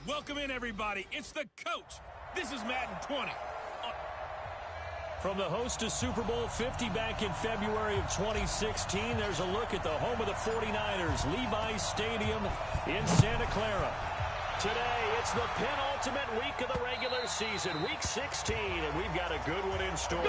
Welcome in, everybody. It's the coach. This is Madden 20. From the host to Super Bowl 50 back in February of 2016, there's a look at the home of the 49ers, Levi's Stadium in Santa Clara. Today, it's the penultimate week of the regular season, week 16, and we've got a good one in store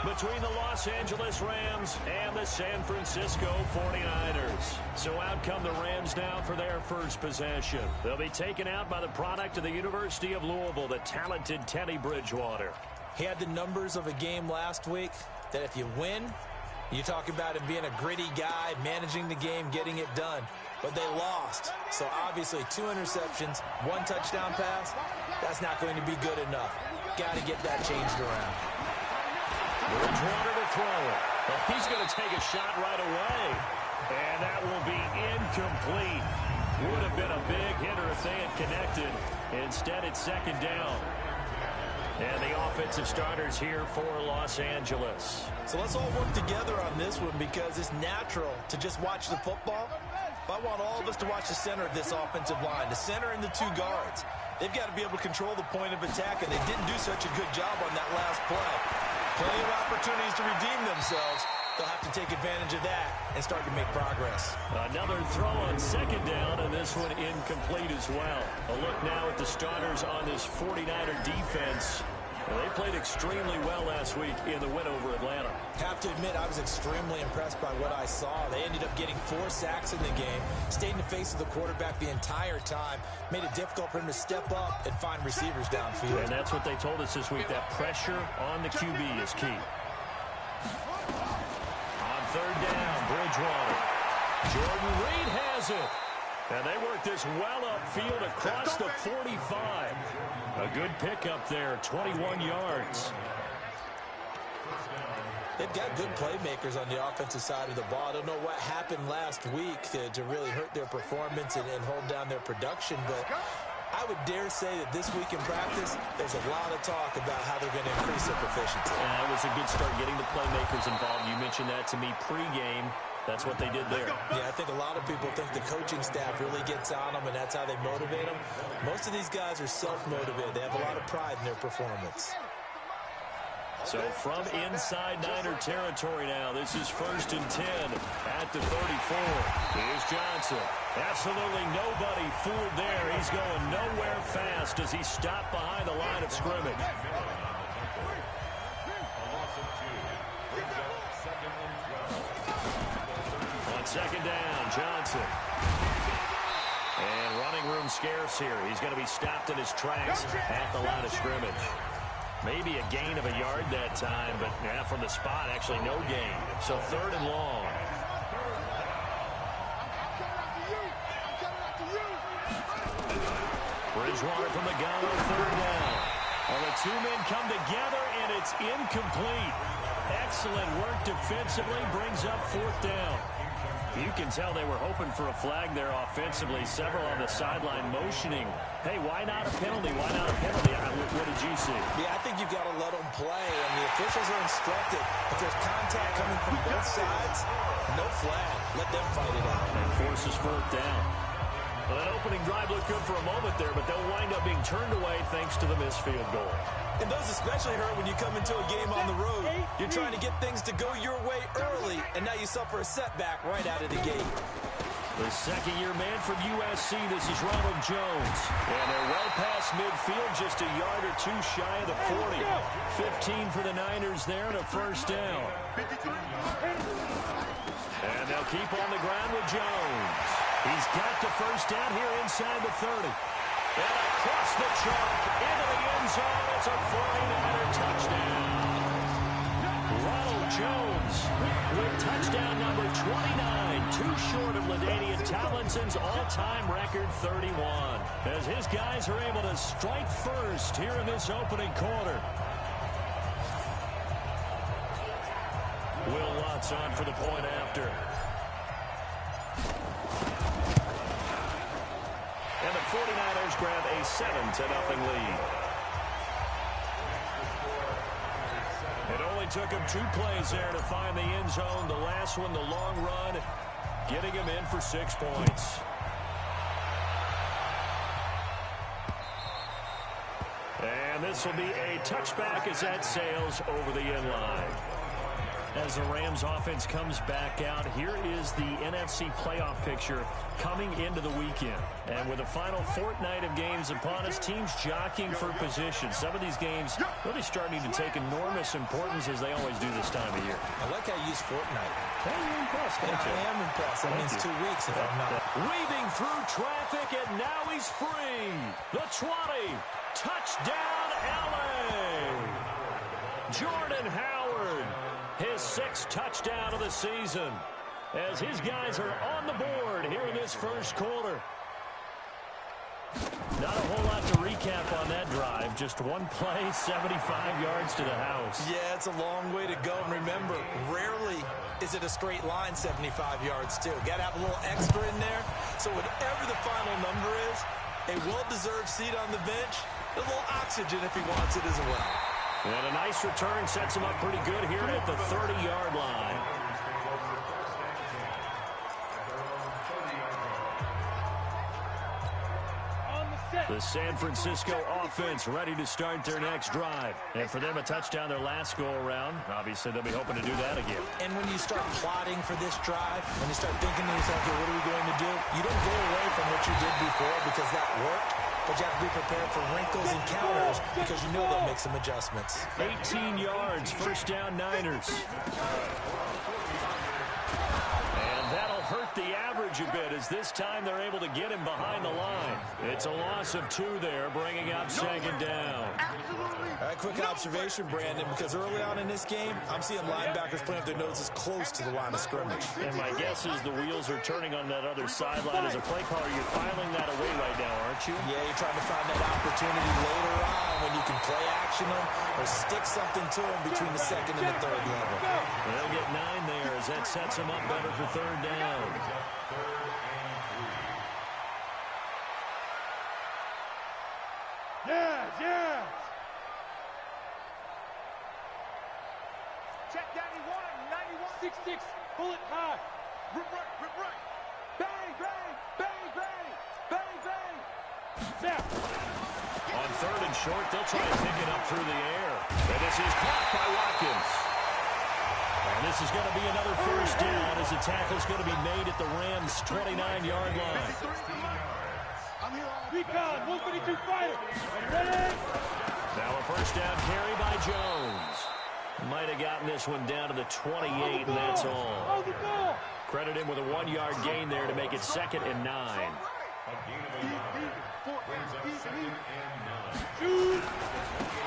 between the Los Angeles Rams and the San Francisco 49ers. So out come the Rams now for their first possession. They'll be taken out by the product of the University of Louisville, the talented Teddy Bridgewater. He had the numbers of a game last week that if you win, you talk about him being a gritty guy, managing the game, getting it done. But they lost. So obviously 2 interceptions, 1 touchdown pass, that's not going to be good enough. Got to get that changed around. Bridgewater to throw it. Well, he's going to take a shot right away. And that will be incomplete. Would have been a big hitter if they had connected. Instead, it's second down. And the offensive starters here for Los Angeles. So let's all work together on this one because it's natural to just watch the football. But I want all of us to watch the center of this offensive line, the center and the 2 guards. They've got to be able to control the point of attack, and they didn't do such a good job on that last play. Plenty of opportunities to redeem themselves. They'll have to take advantage of that and start to make progress. Another throw on second down, and this one incomplete as well. A look now at the starters on this 49er defense. Well, they played extremely well last week in the win over Atlanta. Have to admit, I was extremely impressed by what I saw. They ended up getting 4 sacks in the game, stayed in the face of the quarterback the entire time, made it difficult for him to step up and find receivers downfield. And that's what they told us this week, that pressure on the QB is key. On third down, Bridgewater. Jordan Reed has it. And they work this well upfield across the 45. A good pickup there, 21 yards. They've got good playmakers on the offensive side of the ball. I don't know what happened last week to really hurt their performance and hold down their production, but I would dare say that this week in practice, there's a lot of talk about how they're going to increase their proficiency. That was a good start getting the playmakers involved. You mentioned that to me pregame. That's what they did there. Yeah, I think a lot of people think the coaching staff really gets on them, and that's how they motivate them. Most of these guys are self-motivated. They have a lot of pride in their performance. So from inside Niner territory now, this is 1st and 10 at the 34. Here's Johnson. Absolutely nobody fooled there. He's going nowhere fast as he stopped behind the line of scrimmage. On second down, Johnson. And running room scarce here. He's going to be stopped in his tracks at the line of scrimmage. Maybe a gain of a yard that time, but yeah, from the spot, actually no gain. So 3rd and long. Bridgewater from the gun on 3rd down. Well, the 2 men come together, and it's incomplete. Excellent work defensively, brings up 4th down. You can tell they were hoping for a flag there offensively. Several on the sideline motioning. Hey, why not a penalty? Why not a penalty? What did you see? Yeah, I think you've got to let them play, and the officials are instructed. If there's contact coming from both sides, no flag. Let them fight it out. And forces 4th down. Well, that opening drive looked good for a moment there, but they'll wind up being turned away thanks to the missed field goal. And those especially hurt when you come into a game on the road. You're trying to get things to go your way early, and now you suffer a setback right out of the gate. The second-year man from USC, this is Ronald Jones. And they're well past midfield, just a yard or 2 shy of the 40. 15 for the Niners there and a 1st down. And they'll keep on the ground with Jones. He's got the 1st down here inside the 30. And across the chalk, into the end zone, it's a 49er touchdown. Ronald Jones with touchdown number 29, too short of LaDainian Tomlinson's all-time record 31. As his guys are able to strike first here in this opening quarter. Will Watts on for the point after. And the 49ers grab a 7-0 lead. It only took him 2 plays there to find the end zone. The last one, the long run, getting him in for 6 points. And this will be a touchback as that sails over the end line. As the Rams offense comes back out, here is the NFC playoff picture coming into the weekend. And with the final fortnight of games upon us, teams jockeying for position. Some of these games really starting to take enormous importance as they always do this time of year. I like how you use fortnight. Hey, you're impressed, aren't you? I am impressed. That means 2 weeks if I'm not. Weaving through traffic, and now he's free. The 20. Touchdown, LA. Jordan Howard. His 6th touchdown of the season as his guys are on the board here in this first quarter. Not a whole lot to recap on that drive. Just one play, 75 yards to the house. Yeah, it's a long way to go. And remember, rarely is it a straight line 75 yards, too. Got to have a little extra in there. So whatever the final number is, a well-deserved seat on the bench, a little oxygen if he wants it as well. And a nice return sets him up pretty good here at the 30-yard line. The San Francisco offense ready to start their next drive. And for them, a touchdown their last go-around. Obviously, they'll be hoping to do that again. And when you start plotting for this drive, when you start thinking to yourself, okay, what are we going to do? You don't go away from what you did before because that worked. But you have to be prepared for wrinkles and counters because you know they'll make some adjustments. 18 yards, first down Niners. And that'll hurt the average a bit as this time they're able to get him behind the line. It's a loss of 2 there, bringing up second down. All right, quick observation, Brandon, because early on in this game, I'm seeing linebackers playing with their noses close to the line of scrimmage. And my guess is the wheels are turning on that other sideline. As a play caller, you're filing that away right now, aren't you? Yeah, you're trying to find that opportunity later on when you can play action them or stick something to them between the second and the third level. They'll get 9 there as that sets them up better for third down. Yes, yes. Check 91, 91, 6-6, bullet high. Rip right. Bang, bang, bang, bang, bang, bang. Snap. On third and short, they'll try to pick it up through the air. And this is caught by Watkins. And this is going to be another first down as the tackle's going to be made at the Rams' 29-yard line. Recon, 152 fighter. Ready? Now a first down carry by Jones. Might have gotten this one down to the 28, and that's all. Hold the ball. Credit him with a 1-yard gain there to make it 2nd and 9.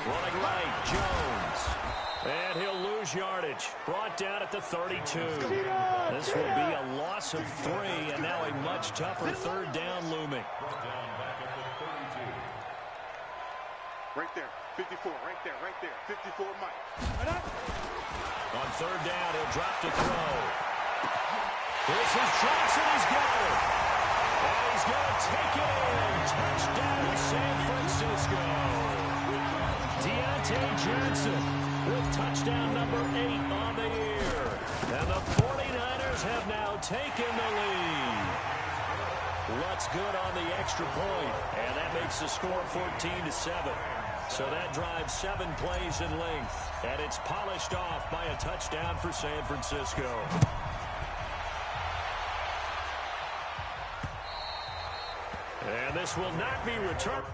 Running right, Jones. And he'll lose yardage. Brought down at the 32. This will be a loss of 3, and now a much tougher third down looming. Right there, 54, right there, 54, Mike. On third down, he'll drop to throw. This is Johnson, he's got it. And he's going to take it in. Touchdown, San Francisco. Deontay Johnson with touchdown number 8 on the year. And the 49ers have now taken the lead. Lutz good on the extra point, and that makes the score 14-7. So that drives 7 plays in length, and it's polished off by a touchdown for San Francisco. And this will not be returned.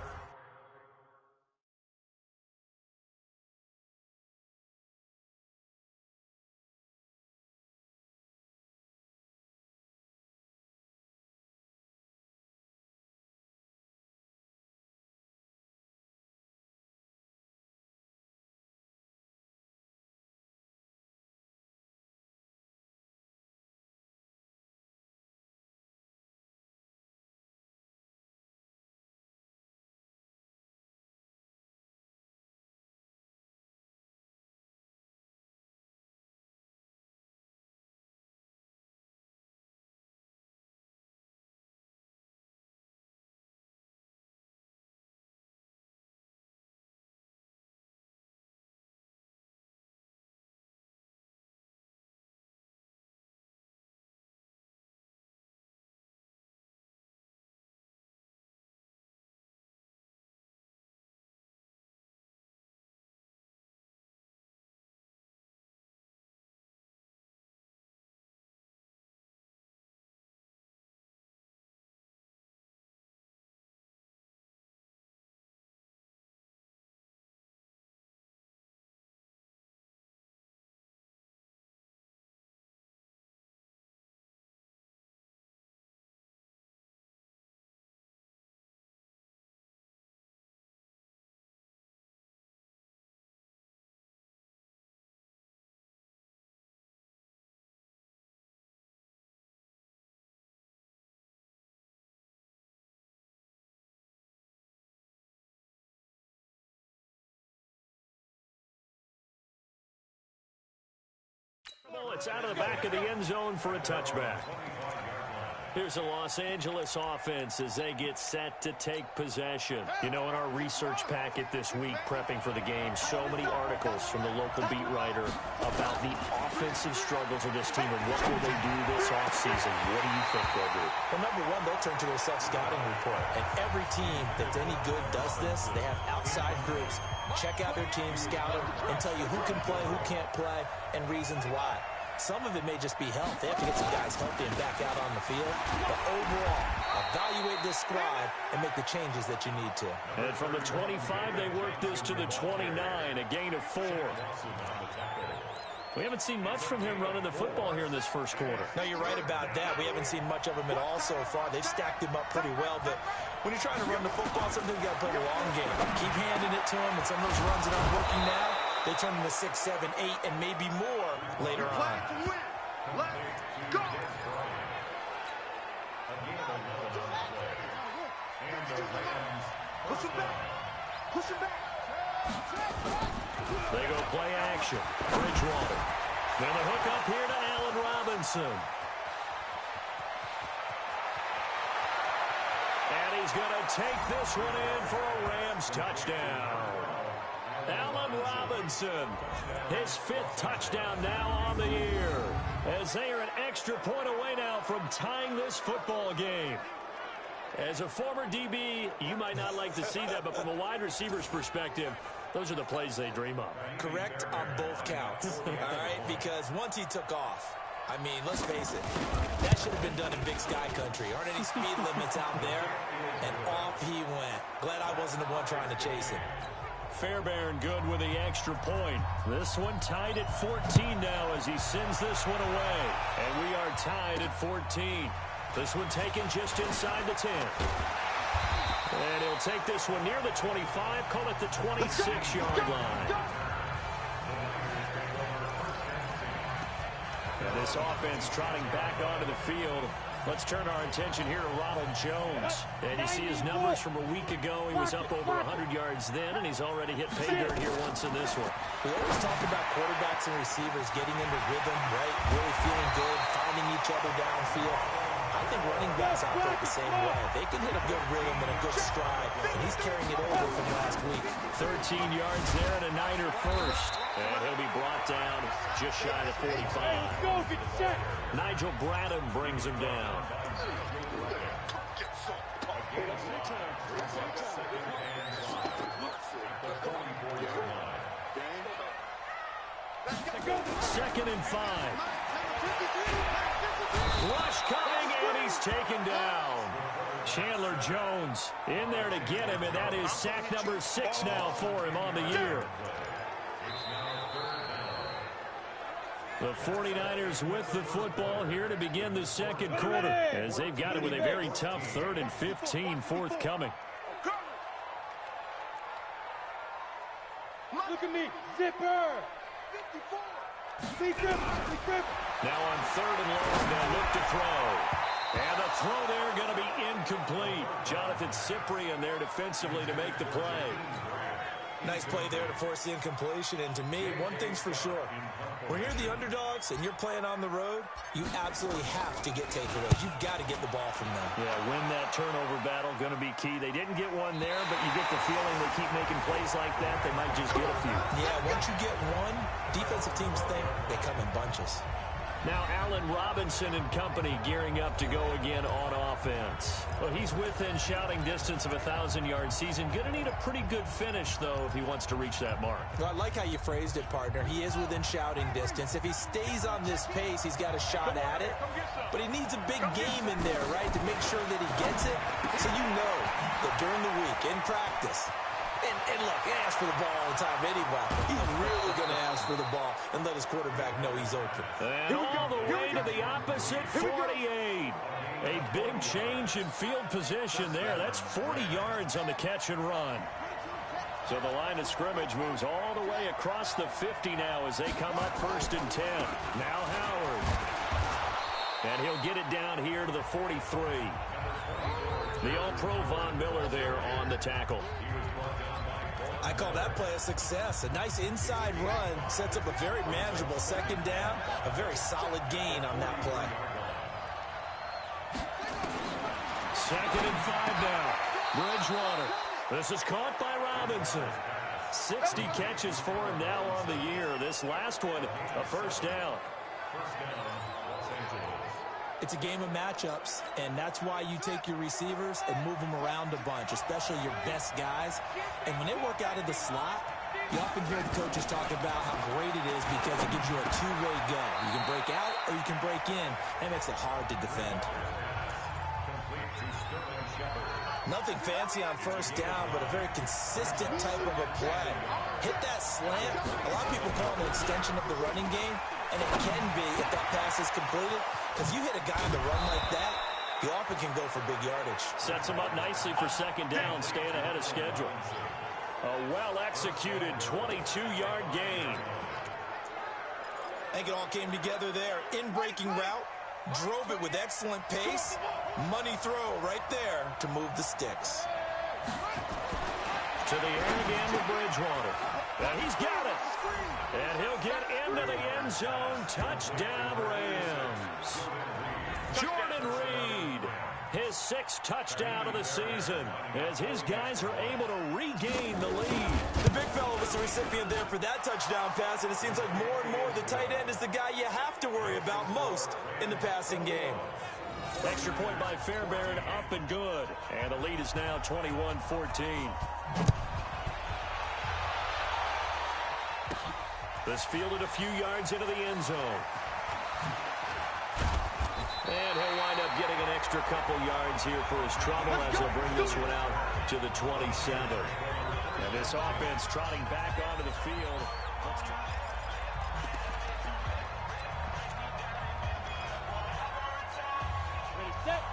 Well, it's out of the back of the end zone for a touchback. Here's the Los Angeles offense as they get set to take possession. You know, in our research packet this week, prepping for the game, so many articles from the local beat writer about the offensive struggles of this team and what will they do this offseason. What do you think they'll do? Well, number one, they'll turn to their self-scouting report. And every team that's any good does this. They have outside groups. Check out their team, scout them, and tell you who can play, who can't play, and reasons why. Some of it may just be health. They have to get some guys healthy and back out on the field. But overall, evaluate this squad and make the changes that you need to. And from the 25, they work this to the 29, a gain of 4. We haven't seen much from him running the football here in this first quarter. No, you're right about that. We haven't seen much of him at all so far. They've stacked him up pretty well, but when you're trying to run the football, sometimes you got to play the long game. Keep handing it to him, and some of those runs that aren't working now, they turn into 6, 7, 8, and maybe more later on. Let's go! Push him back! Push him back! They go play action. Bridgewater. Then the hook up here to Allen Robinson. And he's going to take this one in for a Rams touchdown. Allen Robinson, his 5th touchdown now on the year, as they are an extra point away now from tying this football game. As a former DB, you might not like to see that, but from a wide receiver's perspective, those are the plays they dream of. Correct on both counts, all right? Because once he took off, I mean, let's face it, that should have been done in Big Sky Country. Aren't any speed limits out there? And off he went. Glad I wasn't the one trying to chase him. Fairbairn good with the extra point. This one tied at 14 now as he sends this one away. And we are tied at 14. This one taken just inside the 10. And he'll take this one near the 25, call it the 26-yard line. And this offense trotting back onto the field. Let's turn our attention here to Ronald Jones. And you see his numbers from a week ago. He was up over 100 yards then, and he's already hit pay dirt here once in this one. We always talk about quarterbacks and receivers getting into rhythm, right? Really feeling good, finding each other downfield. I think running backs operate the same way. They can hit a good rhythm and a good stride, and he's carrying it over from last week. 13 yards there and a Niner first. And he'll be brought down just shy of 45. Nigel Bradham brings him down. Second and 5. Rush coming, and he's taken down. Chandler Jones in there to get him, and that is sack number 6 now for him on the year. The 49ers with the football here to begin the second quarter, as they've got it with a very tough 3rd and 15 forthcoming. Look at me, zipper. 54. Now on 3rd and long, they'll look to throw. And the throw there going to be incomplete. Jonathan Cyprien there defensively to make the play. Nice play there to force the incompletion. And to me, one thing's for sure. When you're the underdogs and you're playing on the road, you absolutely have to get takeaways. You've got to get the ball from them. Yeah, win that turnover battle, going to be key. They didn't get one there, but you get the feeling they keep making plays like that, they might just get a few. Yeah, once you get one, defensive teams think they come in bunches. Now Allen Robinson and company gearing up to go again on offense. Well, he's within shouting distance of a 1,000-yard season. Going to need a pretty good finish, though, if he wants to reach that mark. Well, I like how you phrased it, partner. He is within shouting distance. If he stays on this pace, he's got a shot at it. But he needs a big game in there, right, to make sure that he gets it. So you know that during the week, in practice, and look, he asks for the ball all the time anyway. He's really going to ask for the ball and let his quarterback know he's open. And all the way to the opposite 48. A big change in field position there. That's 40 yards on the catch and run. So the line of scrimmage moves all the way across the 50 now as they come up 1st and 10. Now Howard. And he'll get it down here to the 43. The All-Pro Von Miller there on the tackle. I call that play a success. A nice inside run sets up a very manageable second down, a very solid gain on that play. 2nd and 5 now. Bridgewater. This is caught by Robinson. 60 catches for him now on the year. This last one, a first down. It's a game of matchups, and that's why you take your receivers and move them around a bunch, especially your best guys. And when they work out of the slot, you often hear the coaches talk about how great it is because it gives you a two-way go. You can break out or you can break in. That makes it hard to defend. Nothing fancy on first down, but a very consistent type of a play. Hit that slant. A lot of people call it an extension of the running game, and it can be if that pass is completed, because you hit a guy on the run like that, you often can go for big yardage. Sets him up nicely for second down, staying ahead of schedule. A well-executed 22-yard gain. I think it all came together there. In-breaking route, drove it with excellent pace. Money throw right there to move the sticks. To the air again to Bridgewater. And he's got it. And he'll get into the end zone. Touchdown, Rams. Jordan Reed, his 6th touchdown of the season, as his guys are able to regain the lead. The big fella was the recipient there for that touchdown pass, and it seems like more and more the tight end is the guy you have to worry about most in the passing game. Extra point by Fairbairn, up and good. And the lead is now 21-14. This fielded a few yards into the end zone. And he'll wind up getting an extra couple yards here for his trouble as he'll bring this one out to the 27. And this offense trotting back onto the field.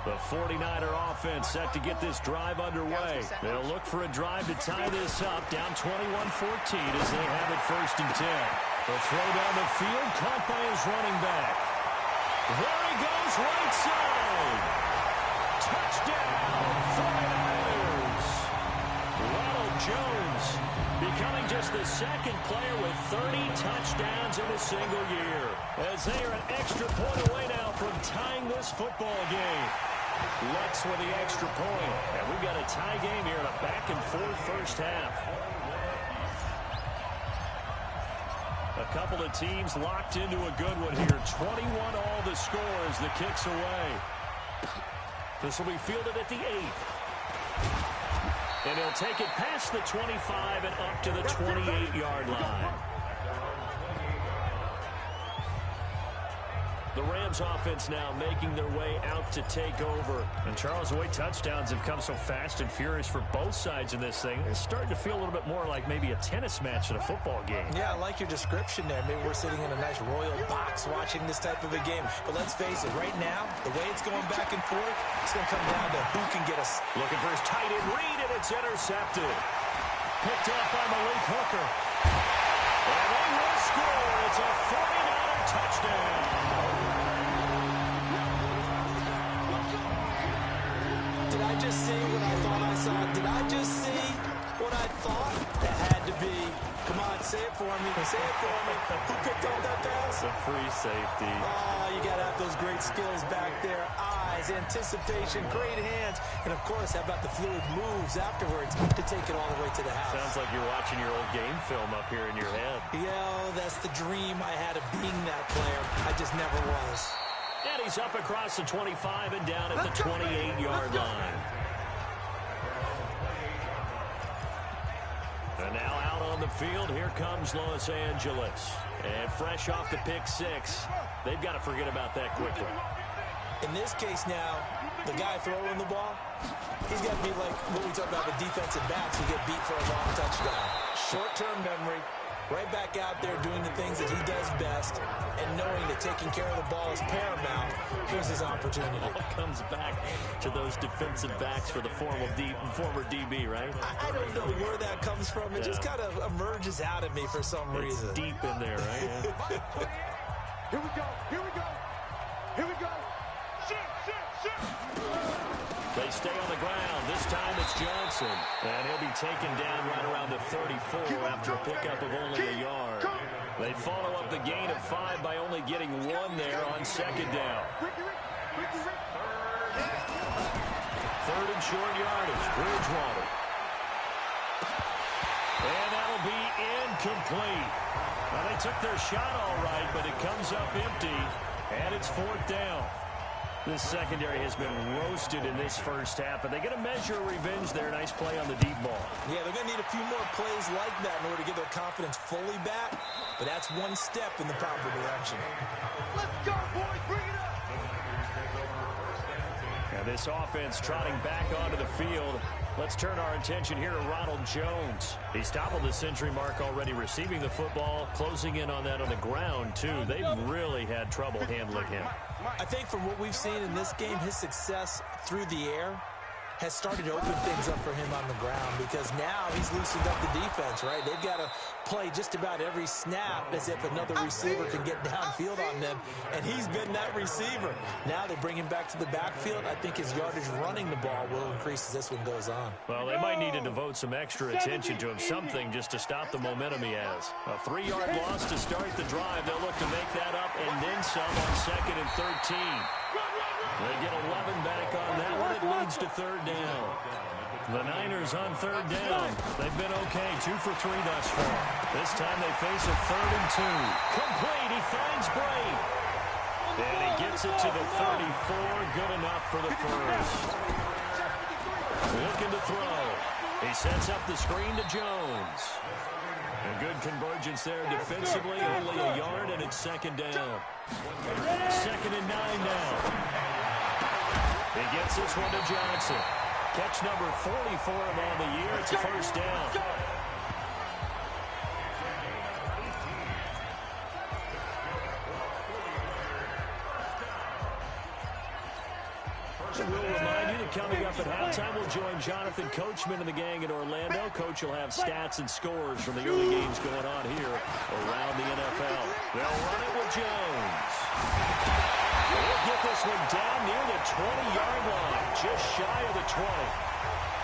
The 49er offense set to get this drive underway. They'll look for a drive to tie this up, down 21-14 as they have it 1st and 10. The throw down the field, caught by his running back. There he goes, right side. Touchdown, 49ers. Ronald Jones becoming just the 2nd player with 30 touchdowns in a single year, as they are an extra point away now from tying this football game. Lutz with the extra point, and we've got a tie game here in a back-and-forth first half. A couple of teams locked into a good one here. 21 all the score as the kick's away. This will be fielded at the 8. And he'll take it past the 25 and up to the 28-yard line. The Rams offense now making their way out to take over. And Charles, the way touchdowns have come so fast and furious for both sides in this thing, it's starting to feel a little bit more like maybe a tennis match in a football game. Yeah, I like your description there. Maybe we're sitting in a nice royal box watching this type of a game. But let's face it, right now, the way it's going back and forth, it's going to come down to who can get us. Looking for his tight end read, and it's intercepted. Picked up by Malik Hooker. And they will score. It's a 49er touchdown. Did I just see what I thought I saw? Did I just see what I thought? It had to be. Come on, say it for me. Say it for me. Who picked up that pass? The free safety. Oh, you got to have those great skills back there. Eyes, anticipation, great hands. And, of course, how about the fluid moves afterwards to take it all the way to the house? Sounds like you're watching your old game film up here in your head. Yeah, that's the dream I had of being that player. I just never was. And he's up across the 25 and down at the 28-yard line. And now out on the field, here comes Los Angeles. And fresh off the pick 6, they've got to forget about that quickly. In this case now, the guy throwing the ball, he's got to be like what we talk about with defensive backs who get beat for a long touchdown. Short-term memory, right back out there doing the things that he does best, and knowing that taking care of the ball is paramount. Here's his opportunity. It comes back to those defensive backs for the former DB, right? I don't know where that comes from. It just kind of emerges out of me for some reason. It's deep in there, right? Yeah. Here we go. Here we go. Here we go. Shoot. The They stay on the ground. This time it's Johnson. And he'll be taken down right around the 34 after a pickup of only a yard. They follow up the gain of 5 by only getting 1 there on second down. Third and short yardage. Bridgewater. And that'll be incomplete. Well, they took their shot all right, but it comes up empty, and it's 4th down. This secondary has been roasted in this first half, but they're going to measure revenge there. Nice play on the deep ball. Yeah, they're going to need a few more plays like that in order to get their confidence fully back, but that's one step in the proper direction. Let's go, boys. Bring it up. Now this offense trotting back onto the field. Let's turn our attention here to Ronald Jones. He's toppled the century mark already receiving the football, closing in on that on the ground, too. They've really had trouble handling him. I think from what we've seen in this game, his success through the air has started to open things up for him on the ground because now he's loosened up the defense, right? They've got to play just about every snap as if another receiver can get downfield on them, and he's been that receiver. Now they bring him back to the backfield. I think his yardage running the ball will increase as this one goes on. Well, they might need to devote some extra attention to him, something just to stop the momentum he has. A 3-yard loss to start the drive. They'll look to make that up and then some on 2nd and 13. They get 11 back on that one. It leads to 3rd down. The Niners on 3rd down. They've been okay, 2 for 3 thus far. This time they face a 3rd and 2. Complete. He finds Bray. And he gets it to the 34. Good enough for the first. Looking to throw. He sets up the screen to Jones. A good convergence there defensively. Only a yard, and it's 2nd down. 2nd and 9 now. He gets this one to Johnson. Catch number 40 for him on the year. It's a 1st down. So we'll remind you that coming up at halftime, we'll join Jonathan Coachman and the gang in Orlando. Coach will have stats and scores from the early games going on here around the NFL. They'll run it with Jones. We'll get this one down near the 20-yard line, just shy of the 20.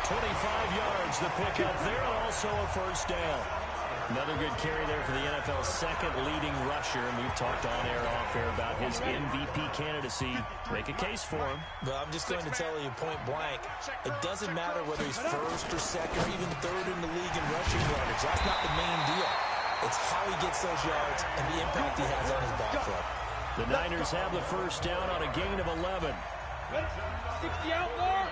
25 yards the pickup there, and also a 1st down. Another good carry there for the NFL's 2nd leading rusher, and we've talked on air and off air about his MVP candidacy. Make a case for him. Well, I'm just going to tell you point blank, it doesn't matter whether he's 1st or 2nd or even 3rd in the league in rushing yardage. That's not the main deal. It's how he gets those yards and the impact he has on his back foot. The Niners have the 1st down on a gain of 11. 60 out more.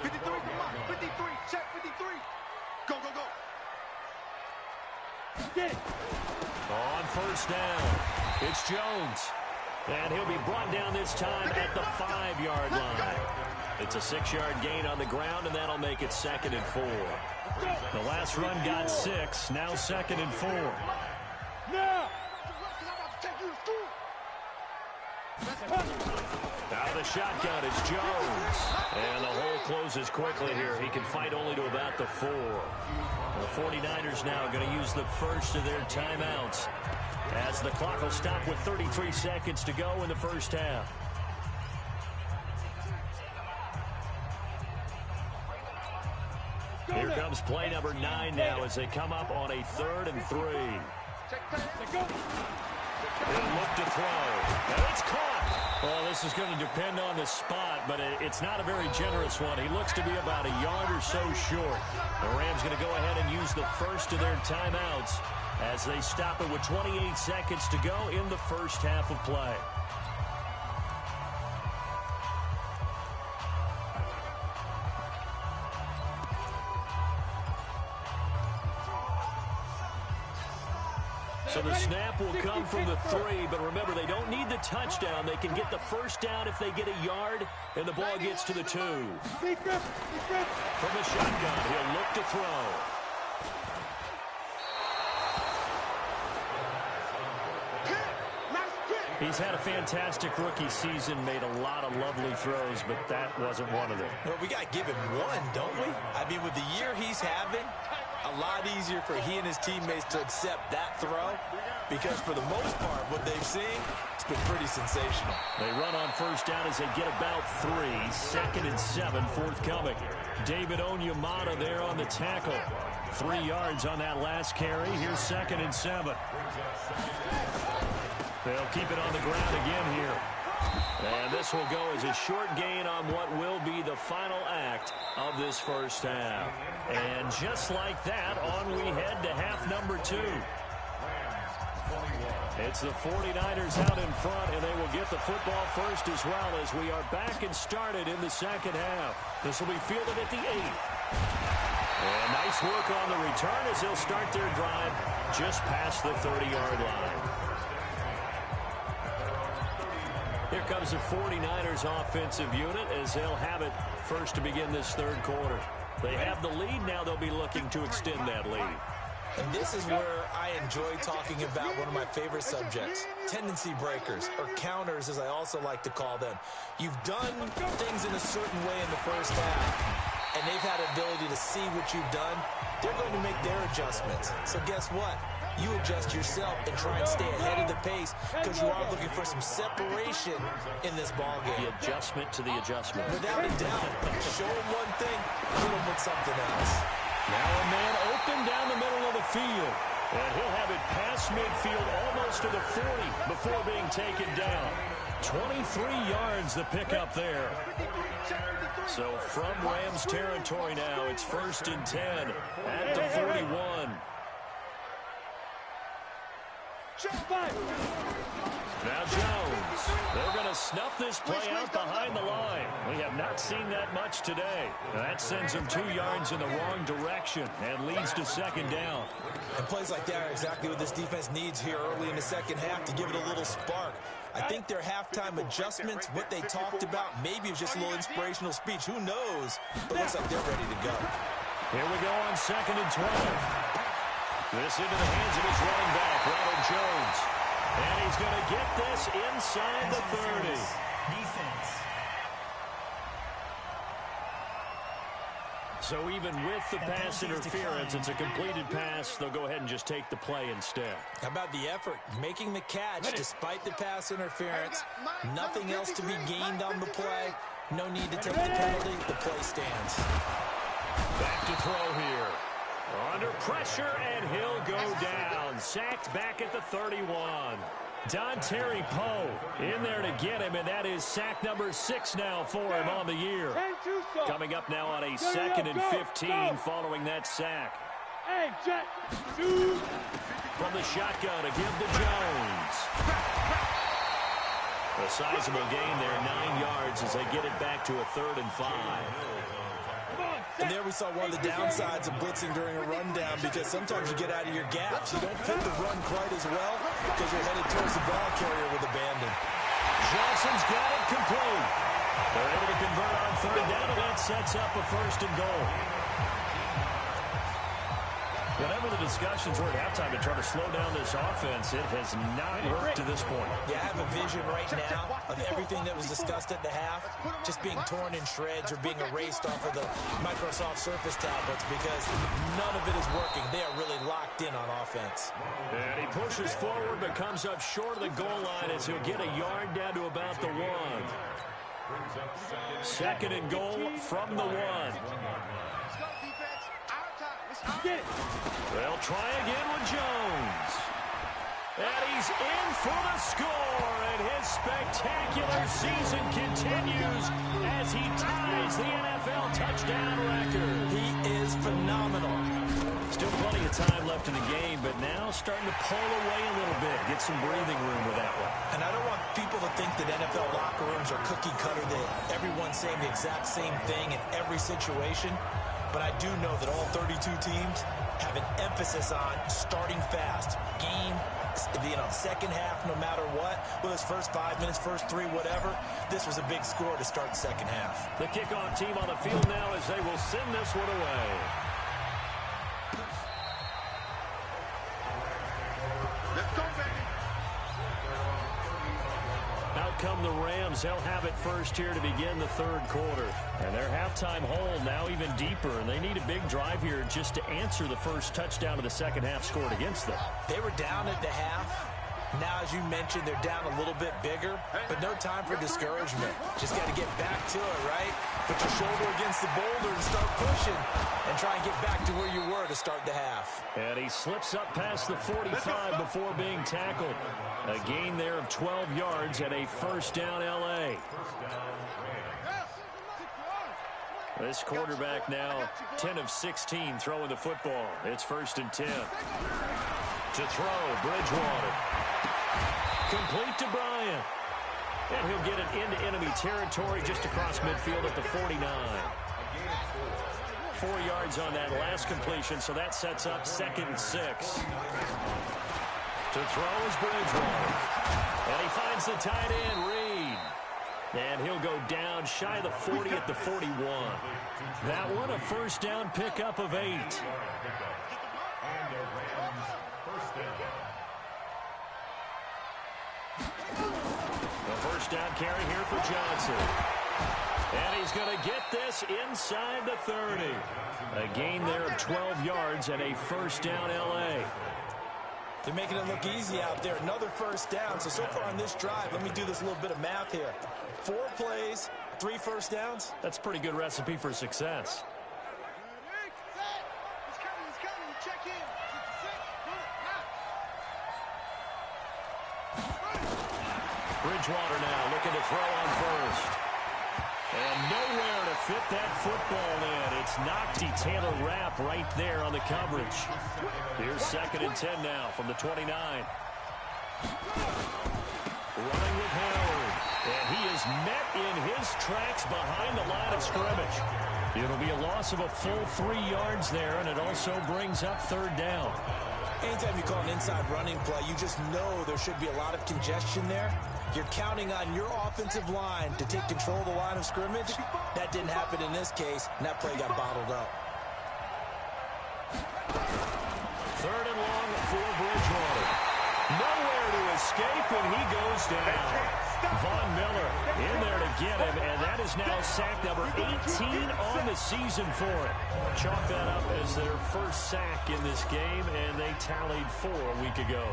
53, come on. 53, check 53. Go, go, go. Get it. On 1st down, it's Jones. And he'll be brought down this time at the 5-yard line. It's a 6-yard gain on the ground, and that'll make it 2nd and 4. The last run got 6, now 2nd and 4. Now. Out of the shotgun is Jones. And the hole closes quickly here. He can fight only to about the 4. The 49ers now going to use the first of their timeouts as the clock will stop with 33 seconds to go in the first half. Here comes play number 9 now as they come up on a 3rd and 3. He'll look to throw. And it's caught. Well, this is going to depend on the spot, but it's not a very generous one. He looks to be about a yard or so short. The Rams going to go ahead and use the first of their timeouts as they stop it with 28 seconds to go in the first half of play. So the snap will come from the 3, but remember, they don't need the touchdown. They can get the first down if they get a yard, and the ball gets to the 2. From the shotgun, he'll look to throw. He's had a fantastic rookie season, made a lot of lovely throws, but that wasn't one of them. Well, we got to give him one, don't we? I mean, with the year he's having, A lot easier for he and his teammates to accept that throw because for the most part, what they've seen, it's been pretty sensational. They run on first down as they get about 3. 2nd and 7 forthcoming. David Onyemata there on the tackle. 3 yards on that last carry. Here's 2nd and 7. They'll keep it on the ground again here. And this will go as a short gain on what will be the final act of this first half. And just like that, on we head to half number 2. It's the 49ers out in front, and they will get the football first as well as we are back and started in the second half. This will be fielded at the 8. And nice work on the return as they'll start their drive just past the 30-yard line. Here comes the 49ers offensive unit as they'll have it first to begin this third quarter. They have the lead. Now they'll be looking to extend that lead. And this is where I enjoy talking about one of my favorite subjects, tendency breakers, or counters as I also like to call them. You've done things in a certain way in the first half, and they've had the ability to see what you've done. They're going to make their adjustments. So guess what? You adjust yourself and try and stay ahead of the pace because you are looking for some separation in this ballgame. The adjustment to the adjustment. Without a doubt. Show them one thing, hit them with something else. Now a man open down the middle of the field. And he'll have it past midfield almost to the 40 before being taken down. 23 yards the pickup there. So from Rams territory now, it's 1st and 10 at the 41. Now Jones. They're going to snuff this play out behind the line. We have not seen that much today. That sends them 2 yards in the wrong direction and leads to 2nd down. And plays like that are exactly what this defense needs here early in the second half to give it a little spark. I think their halftime adjustments, what they talked about, maybe it was just a little inspirational speech. Who knows? But looks like they're ready to go. Here we go on 2nd and 12. This into the hands of his running back, Ronald Jones. And he's going to get this inside the 30. Defense. So even with the pass interference, it's a completed pass. They'll go ahead and just take the play instead. How about the effort? Making the catch despite the pass interference. Nothing else to be gained on the play. No need to take the penalty. The play stands. Back to throw here. Under pressure, and he'll go down. Sacked back at the 31. Dontari Poe in there to get him, and that is sack number 6 now for him on the year. Coming up now on a 2nd and 15 following that sack. From the shotgun to give to Jones. A sizable gain there, 9 yards as they get it back to a 3rd and 5. And there we saw one of the downsides of blitzing during a rundown because sometimes you get out of your gaps. You don't fit the run quite as well because you're headed towards the ball carrier with abandon. Johnson's got it complete. They're able to convert on 3rd down, and that sets up a 1st and goal. Whatever the discussions were at halftime to try to slow down this offense, it has not worked to this point. Yeah, I have a vision right now of everything that was discussed at the half just being torn in shreds or being erased off of the Microsoft Surface tablets because none of it is working. They are really locked in on offense. And he pushes forward but comes up short of the goal line as he'll get a yard down to about the 1. 2nd and goal from the 1. They'll try again with Jones. And he's in for the score, and his spectacular season continues as he ties the NFL touchdown record. He is phenomenal. Still plenty of time left in the game, but now starting to pull away a little bit, get some breathing room with that one. And I don't want people to think that NFL locker rooms are cookie cutter, that everyone's saying the exact same thing in every situation. But I do know that all 32 teams have an emphasis on starting fast. Game, second half, no matter what. Whether it's first 5 minutes, first 3, whatever. This was a big score to start the second half. The kickoff team on the field now as they will send this one away. Out come the Rams. They'll have it first here to begin the third quarter. And their halftime hole now even deeper, and they need a big drive here just to answer the first touchdown of the second half scored against them. They were down at the half. Now, as you mentioned, they're down a little bit bigger, but no time for discouragement. Just got to get back to it, right? Put your shoulder against the boulder and start pushing and try and get back to where you were to start the half. And he slips up past the 45 before being tackled. A gain there of 12 yards and a first down L.A. This quarterback now 10 of 16 throwing the football. It's 1st and 10. To throw, Bridgewater. Complete to Bryant. And he'll get it into enemy territory just across midfield at the 49. 4 yards on that last completion, so that sets up 2nd and 6. To throw is Bridgewater. And he finds the tight end, Reed. And he'll go down shy of the 40 at the 41. That one a first down pickup of 8. The first down carry here for Johnson. And he's going to get this inside the 30. A gain there of 12 yards and a first down L.A. They're making it look easy out there. Another first down. So far on this drive, let me do this little bit of math here. 4 plays, 3 first downs. That's a pretty good recipe for success. Bridgewater now looking to throw on first. And nowhere to fit that football in. It's Nocti Taylor Rapp right there on the coverage. Here's 2nd and 10 now from the 29. Running with Howard. And he is met in his tracks behind the line of scrimmage. It'll be a loss of a full 3 yards there, and it also brings up 3rd down. Anytime you call an inside running play, you just know there should be a lot of congestion there. You're counting on your offensive line to take control of the line of scrimmage. That didn't happen in this case, and that play got bottled up. 3rd and long for Bridgewater. Nowhere to escape, and he goes down. Von Miller in there to get him, and that is now sack number 18 on the season for him. Chalk that up as their first sack in this game, and they tallied 4 a week ago.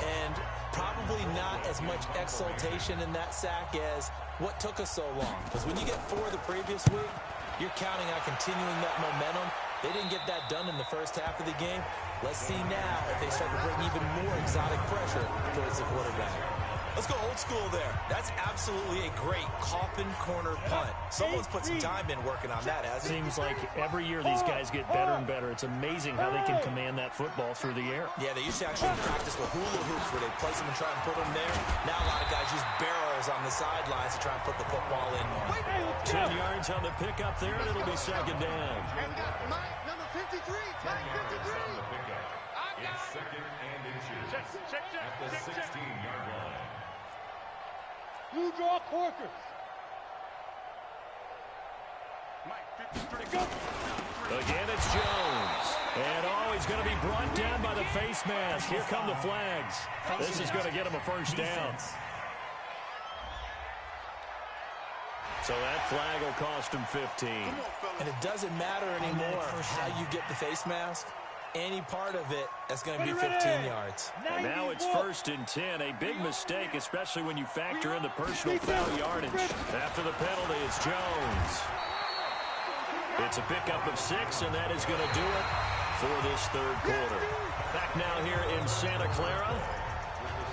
And probably not as much exultation in that sack as what took us so long. Because when you get 4 the previous week, you're counting on continuing that momentum. They didn't get that done in the first half of the game. Let's see now if they start to bring even more exotic pressure towards the quarterback. Let's go old school there. That's absolutely a great coffin corner punt. Someone's put some time in working on that, hasn't it? Seems like every year these guys get better and better. It's amazing how they can command that football through the air. Yeah, they used to actually practice with hula hoops where they place them and try and put them there. Now a lot of guys use barrels on the sidelines to try and put the football in more. 10 yards on the pickup there, and it'll be 2nd down. Number 53, 53. It's 2nd and inches at the 16-yard line. Blue draw Corkers. Again, it's Jones. And, he's going to be brought down by the face mask. Here come the flags. This is going to get him a first down. So that flag will cost him 15. And it doesn't matter anymore how you get the face mask. Any part of it, that's going to be 15 yards. And now it's 1st and 10. A big mistake, especially when you factor in the personal foul yardage. After the penalty, it's Jones. It's a pickup of 6, and that is going to do it for this 3rd quarter. Back now here in Santa Clara.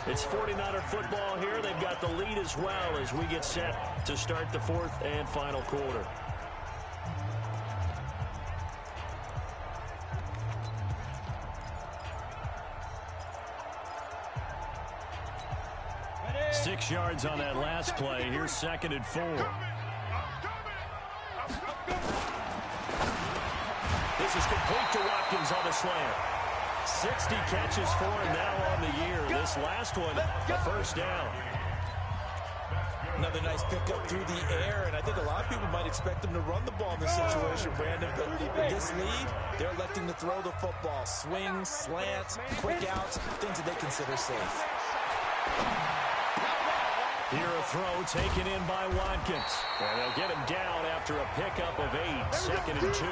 It's 49er football here. They've got the lead as well as we get set to start the 4th and final quarter. Six yards on that last play. Here's 2nd and 4. This is complete to Watkins on the slant. 60 catches for him now on the year. This last one, a first down. Another nice pickup through the air, and I think a lot of people might expect them to run the ball in this situation, Brandon, but with this lead, they're electing to throw the football. Swings, slants, quick outs, things that they consider safe. Here a throw taken in by Watkins. And they'll get him down after a pickup of 8. 2nd and 2.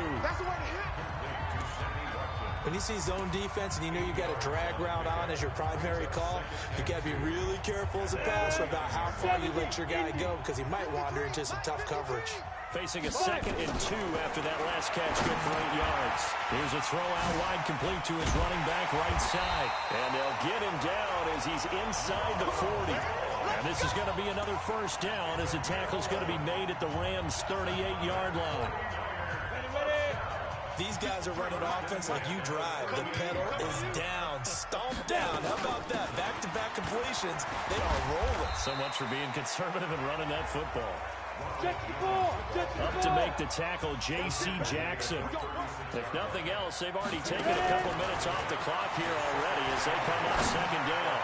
When you see zone defense and you know you got a drag route on as your primary call, you got to be really careful as a passer about how far you let your guy go because he might wander into some tough coverage. Facing a 2nd and 2 after that last catch, good for 8 yards. Here's a throw out wide, complete to his running back right side. And they'll get him down as he's inside the 40. And this is going to be another first down as the tackle's going to be made at the Rams' 38-yard line. These guys are running offense like you drive. The pedal is down, stomped down. How about that? Back-to-back completions. They are rolling. So much for being conservative and running that football. Up to make the tackle, J.C. Jackson. If nothing else, they've already taken a couple minutes off the clock here already as they come up 2nd down.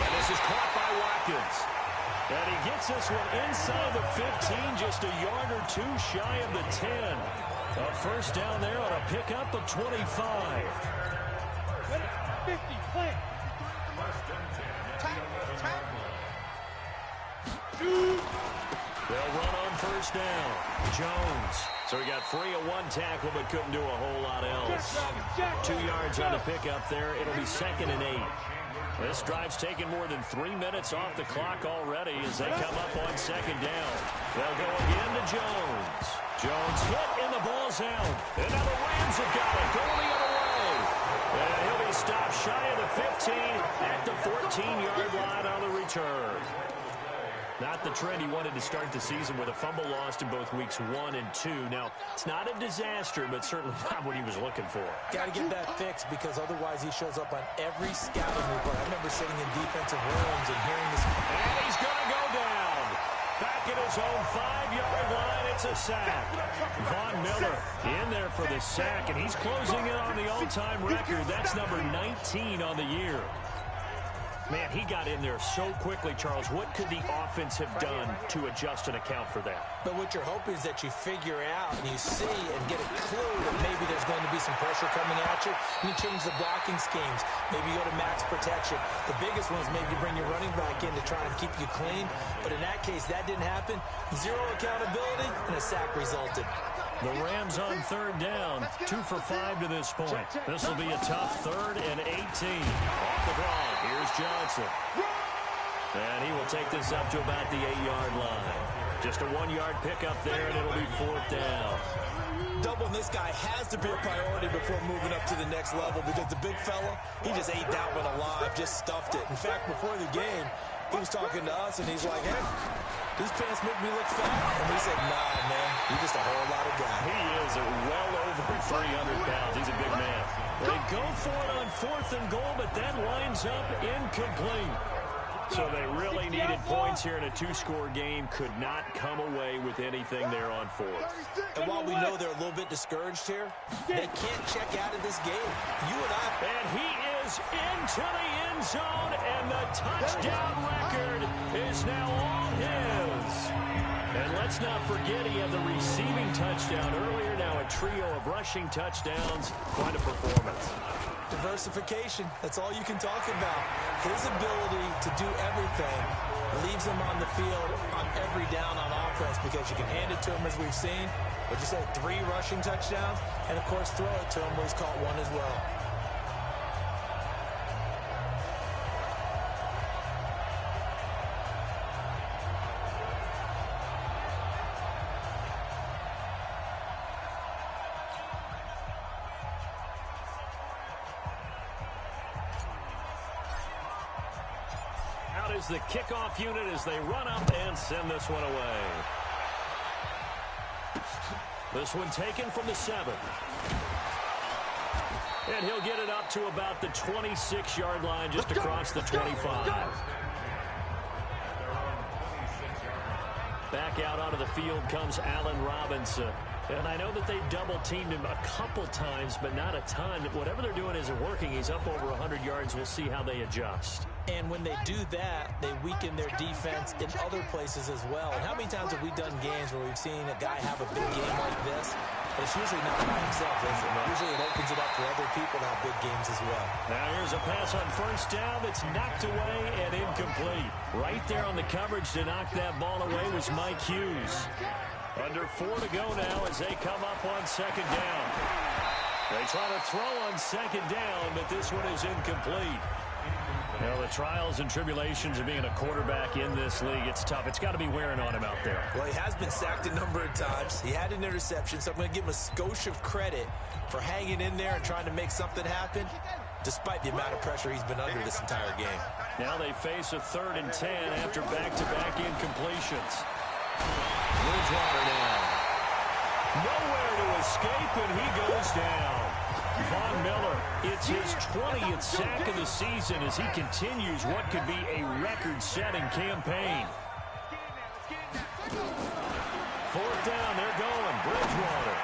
And this is caught by Watkins. And he gets this one inside the 15, just a yard or 2 shy of the 10. A first down there on a pickup of 25. 50, plant. They'll run on first down. Jones. So he got free of 1 tackle but couldn't do a whole lot else. 2 yards on the pickup there. It'll be 2nd and 8. This drive's taken more than 3 minutes off the clock already as they come up on 2nd down. They'll go again to Jones. Jones hit and the ball's out. And now the Rams have got it. Going the other way. And he'll be stopped shy of the 15 at the 14-yard line on the return. Not the trend he wanted to start the season with a fumble lost in both weeks 1 and 2. Now, it's not a disaster, but certainly not what he was looking for. Got to get that fixed because otherwise he shows up on every scouting report. I remember sitting in defensive rooms and hearing this. And he's going to go down. Back at his own 5-yard line, it's a sack. Von Miller in there for the sack, and he's closing in on the all-time record. That's number 19 on the year. Man, he got in there so quickly, Charles. What could the offense have done to adjust and account for that? But what you're hoping is that you figure out and you see and get a clue that maybe there's going to be some pressure coming at you. And you change the blocking schemes. Maybe you go to max protection. The biggest one is maybe bring your running back in to try and keep you clean. But in that case, that didn't happen. 0 accountability, and a sack resulted. The Rams on 3rd down. 2 for 5 to this point. This will be a tough 3rd and 18. Off the ball. Here's Johnson. And he will take this up to about the 8-yard line. Just a 1-yard pickup there, and it'll be 4th down. Doubling this guy has to be a priority before moving up to the next level because the big fella, he just ate that one alive, just stuffed it. In fact, before the game, he was talking to us, and he's like, hey, these pants make me look fat. And we said, nah, man, he's just a whole lot of guy. He is well over 300 pounds. He's a big man. They go for it on 4th and goal, but that winds up incomplete. So they really needed points here in a 2-score game. Could not come away with anything there on 4th. And while we know they're a little bit discouraged here, they can't check out of this game. You and I. And he is into the end zone, and the touchdown record is now all his. And let's not forget he had the receiving touchdown earlier. Now a trio of rushing touchdowns. Quite a performance. Diversification, that's all you can talk about. His ability to do everything leaves him on the field on every down on offense because you can hand it to him as we've seen. But you said 3 rushing touchdowns, and of course throw it to him where he's caught 1 as well. The kickoff unit as they run up and send this one away. This one taken from the 7. And he'll get it up to about the 26-yard line, just across the 25. Back out onto the field comes Allen Robinson. And I know that they've double-teamed him a couple times, but not a ton. Whatever they're doing isn't working. He's up over 100 yards. We'll see how they adjust. And when they do that, they weaken their defense in other places as well. And how many times have we done games where we've seen a guy have a big game like this, It's usually not by himself, is it? Usually it opens it up for other people to have big games as well. Now here's a pass on first down that's knocked away and incomplete. Right there on the coverage to knock that ball away was Mike Hughes. Under 4 to go now as they come up on second down. They try to throw on second down, but this one is incomplete. You know, the trials and tribulations of being a quarterback in this league, it's tough. It's got to be wearing on him out there. Well, he has been sacked a number of times. He had an interception, so I'm going to give him a skosh of credit for hanging in there and trying to make something happen, despite the amount of pressure he's been under this entire game. Now they face a 3rd and 10 after back-to-back incompletions. Bridgewater now. Nowhere to escape, and he goes down. Von Miller, it's his 20th sack of the season as he continues what could be a record-setting campaign. 4th down, they're going. Bridgewater.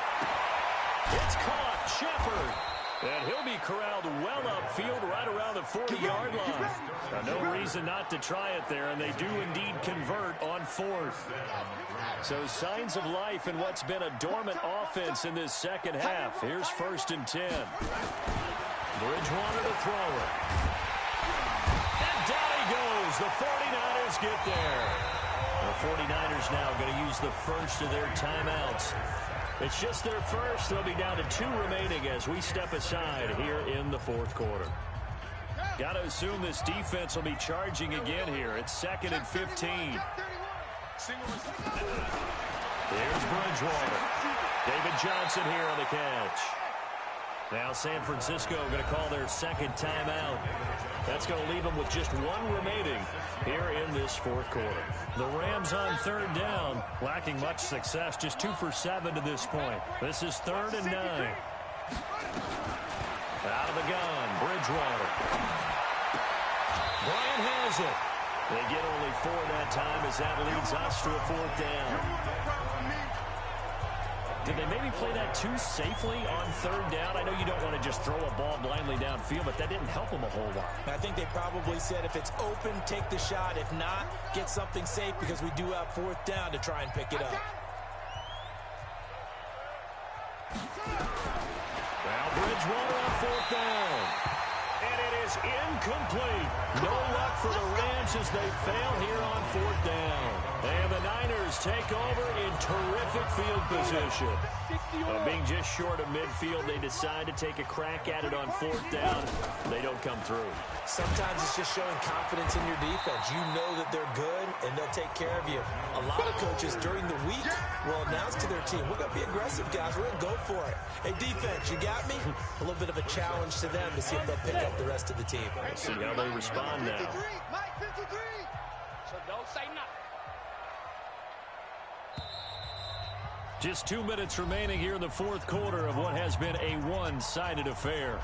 It's caught. Shepard. And he'll be corralled well upfield right around the 40-yard line. No reason not to try it there, and they do indeed convert on 4th. So signs of life in what's been a dormant offense in this second half. Here's 1st and 10. Bridgewater to throw it. And down he goes. The 49ers get there. The 49ers now going to use the first of their timeouts. It's just their first. They'll be down to 2 remaining as we step aside here in the 4th quarter. Got to assume this defense will be charging again here. It's 2nd and 15. Here's Bridgewater. David Johnson here on the catch. Now San Francisco going to call their second timeout. That's going to leave them with just 1 remaining here in this 4th quarter. The Rams on 3rd down, lacking much success, just 2 for 7 to this point. This is 3rd and 9. Out of the gun, Bridgewater. Bryant has it. They get only 4 that time as that leads us to a 4th down. Did they maybe play that too safely on 3rd down? I know you don't want to just throw a ball blindly downfield, but that didn't help them a whole lot. I think they probably said if it's open, take the shot. If not, get something safe because we do have 4th down to try and pick it up. Now Bridgewater on 4th down. And it is incomplete. No luck for the Rams as they fail here on 4th down. And the Niners take over in terrific field position. Being just short of midfield, they decide to take a crack at it on 4th down. They don't come through. Sometimes it's just showing confidence in your defense. You know that they're good, and they'll take care of you. A lot of coaches during the week will announce to their team, we're going to be aggressive, guys. We're going to go for it. Hey, defense, you got me? A little bit of a challenge to them to see if they'll pick up the rest of the team. Let's see how they respond now. So don't say nothing. Just 2 minutes remaining here in the 4th quarter of what has been a one-sided affair.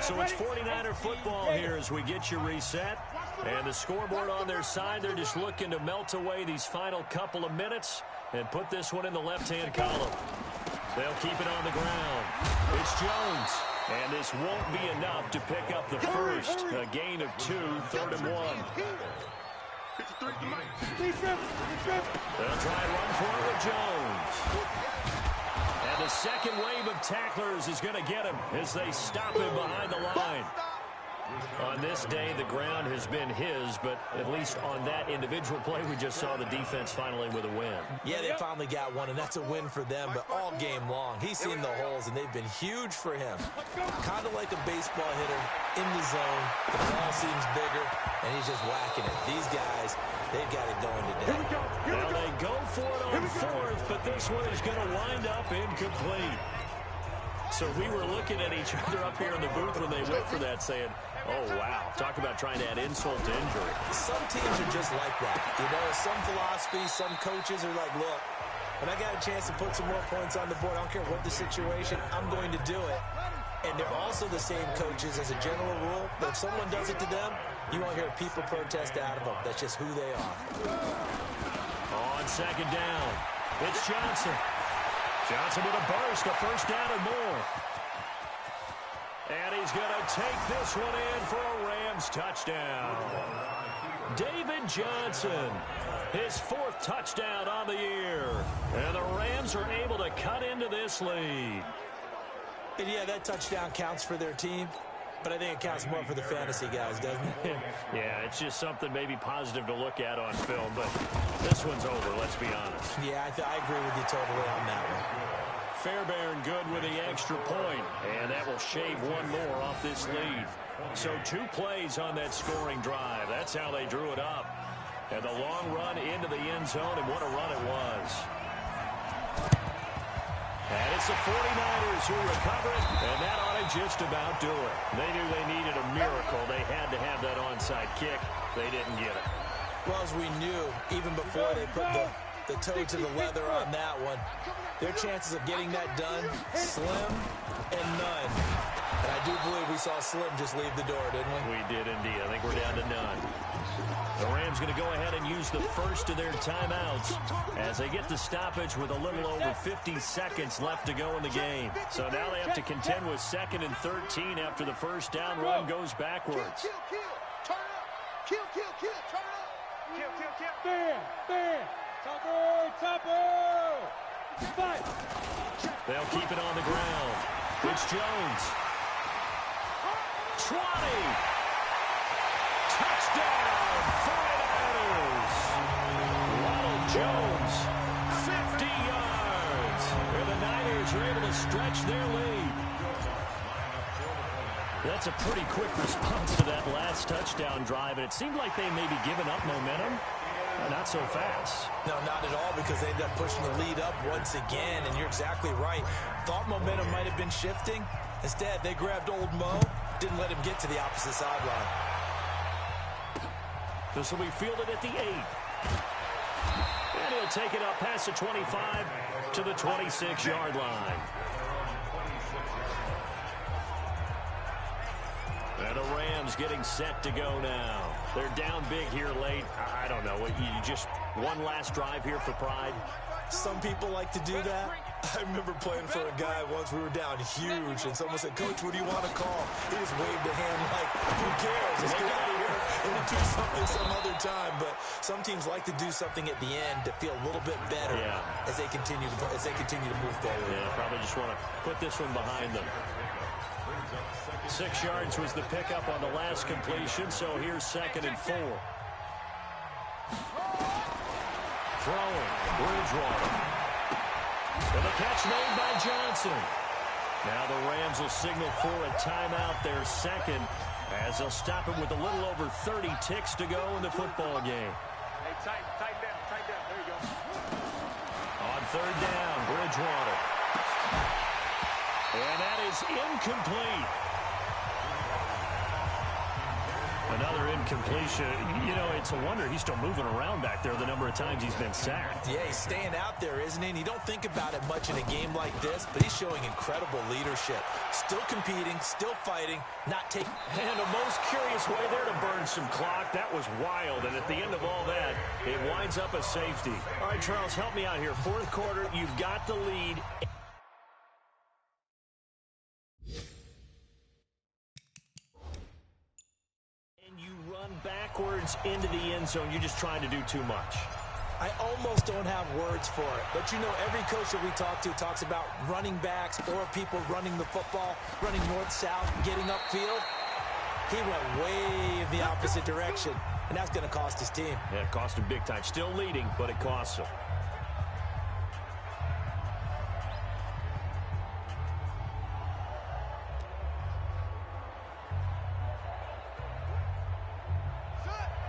So it's 49er football here as we get you reset. And the scoreboard on their side, they're just looking to melt away these final couple of minutes and put this one in the left-hand column. They'll keep it on the ground. It's Jones. And this won't be enough to pick up the first. A gain of 2, 3rd and 1. They'll try and run for it with Jones. And the second wave of tacklers is going to get him as they stop him behind the line. On this day, the ground has been his, but at least on that individual play, we just saw the defense finally with a win. Yeah, they finally got one, and that's a win for them, but all game long, he's seen the holes, and they've been huge for him. Kind of like a baseball hitter in the zone. The ball seems bigger, and he's just whacking it. These guys, they've got it going today. Now they go for it on 4th, but this one is going to wind up incomplete. So we were looking at each other up here in the booth when they went for that saying, oh, wow, talk about trying to add insult to injury. Some teams are just like that. You know, some philosophies, some coaches are like, look, when I got a chance to put some more points on the board, I don't care what the situation, I'm going to do it. And they're also the same coaches as a general rule, but if someone does it to them, you won't hear people protest out of them. That's just who they are. On second down, it's Johnson. Johnson with a burst, a first down and more. And he's going to take this one in for a Rams touchdown. David Johnson His 4th touchdown on the year. And the Rams are able to cut into this lead. And yeah, that touchdown counts for their team, but I think it counts more for the fantasy guys, doesn't it? Yeah, it's just something maybe positive to look at on film, but this one's over, let's be honest. Yeah, I agree with you totally on that one. Fairbairn good with the extra point, and that will shave one more off this lead. So 2 plays on that scoring drive. That's how they drew it up. And the long run into the end zone, and what a run it was. And it's the 49ers who recover it, and that ought to just about do it. They knew they needed a miracle. They had to have that onside kick. They didn't get it. Well, as we knew, even before they put the toe to the leather on that one, their chances of getting that done, slim and none. And I do believe we saw Slim just leave the door, didn't we? We did indeed. I think we're down to none. The Rams going to go ahead and use the first of their timeouts as they get the stoppage with a little over 50 seconds left to go in the game. So now they have to contend with 2nd and 13 after the first down run goes backwards. Turn up. Kill, turn up. Kill. Bam. Topper. Fight. They'll keep it on the ground. It's Jones. 20. Touchdown, 49ers. Ronald Jones, 50 yards. And the Niners are able to stretch their lead. That's a pretty quick response to that last touchdown drive, and it seemed like they may be giving up momentum. Not so fast. No, not at all, because they ended up pushing the lead up once again, and you're exactly right. Thought momentum might have been shifting. Instead, they grabbed old Mo, didn't let him get to the opposite sideline. This will be fielded at the 8. And he'll take it up past the 25 to the 26-yard line. And the Rams getting set to go now. They're down big here late. I don't know. You just one last drive here for pride? Some people like to do that. I remember playing for a guy once. We were down huge, and someone said, "Coach, what do you want to call?" He just waved a hand like, "Who cares? Let's get out of here and we'll do something some other time." But some teams like to do something at the end to feel a little bit better as they continue to move forward. Yeah, probably just want to put this one behind them. 6 yards was the pickup on the last completion, so here's 2nd and 4. Throwing, Bridgewater. And the catch made by Johnson. Now the Rams will signal for a timeout, their 2nd, as they'll stop it with a little over 30 ticks to go in the football game. Hey, tight down. There you go. On 3rd down, Bridgewater. And that is incomplete. Another incompletion. You know, it's a wonder he's still moving around back there the number of times he's been sacked. Yeah, he's staying out there, isn't he? And you don't think about it much in a game like this, but he's showing incredible leadership. Still competing, still fighting, not taking... And a most curious way there to burn some clock. That was wild. And at the end of all that, it winds up a safety. All right, Charles, help me out here. 4th quarter, you've got the lead. Backwards into the end zone. You're just trying to do too much. I almost don't have words for it. But, you know, every coach that we talk to talks about running backs or people running the football, running north-south, getting upfield. He went way in the opposite direction, and that's going to cost his team. Yeah, it cost him big time. Still leading, but it costs him.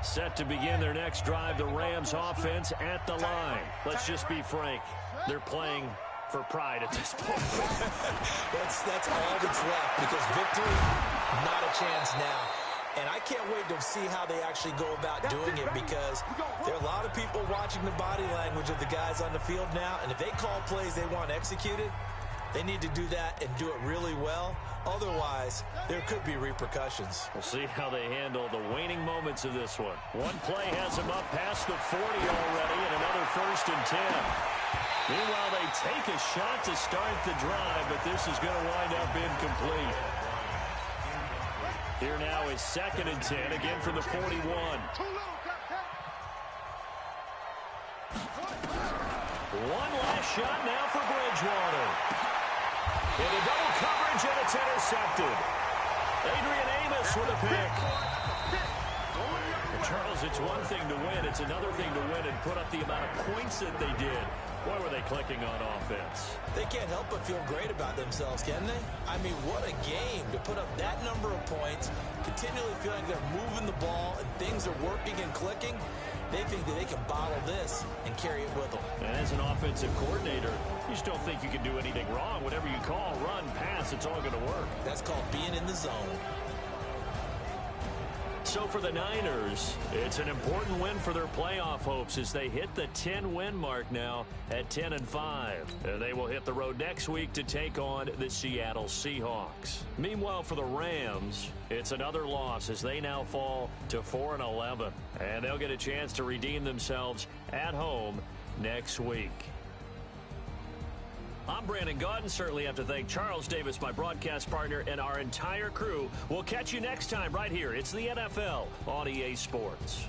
Set to begin their next drive, the Rams offense at the line. Let's just be frank. They're playing for pride at this point. that's all that's left, because victory, not a chance now. And I can't wait to see how they actually go about doing it, because there are a lot of people watching the body language of the guys on the field now, and if they call plays they want executed, they need to do that and do it really well. Otherwise, there could be repercussions. We'll see how they handle the waning moments of this one. One play has them up past the 40 already, and another 1st and 10. Meanwhile, they take a shot to start the drive, but this is going to wind up incomplete. Here now is 2nd and 10, again from the 41. One last shot now for Bridgewater. Into double coverage, and it's intercepted. Adrian Amos with a pick. And Charles, it's one thing to win. It's another thing to win and put up the amount of points that they did. Boy, were they clicking on offense. They can't help but feel great about themselves, can they? I mean, what a game to put up that number of points, continually feeling they're moving the ball and things are working and clicking. They think that they can bottle this and carry it with them. And as an offensive coordinator, you just don't think you can do anything wrong. Whatever you call, run, pass, it's all going to work. That's called being in the zone. So for the Niners, it's an important win for their playoff hopes as they hit the 10-win mark now at 10-5. And they will hit the road next week to take on the Seattle Seahawks. Meanwhile, for the Rams, it's another loss as they now fall to 4-11. And they'll get a chance to redeem themselves at home next week. I'm Brandon Gaudin. Certainly have to thank Charles Davis, my broadcast partner, and our entire crew. We'll catch you next time right here. It's the NFL on EA Sports.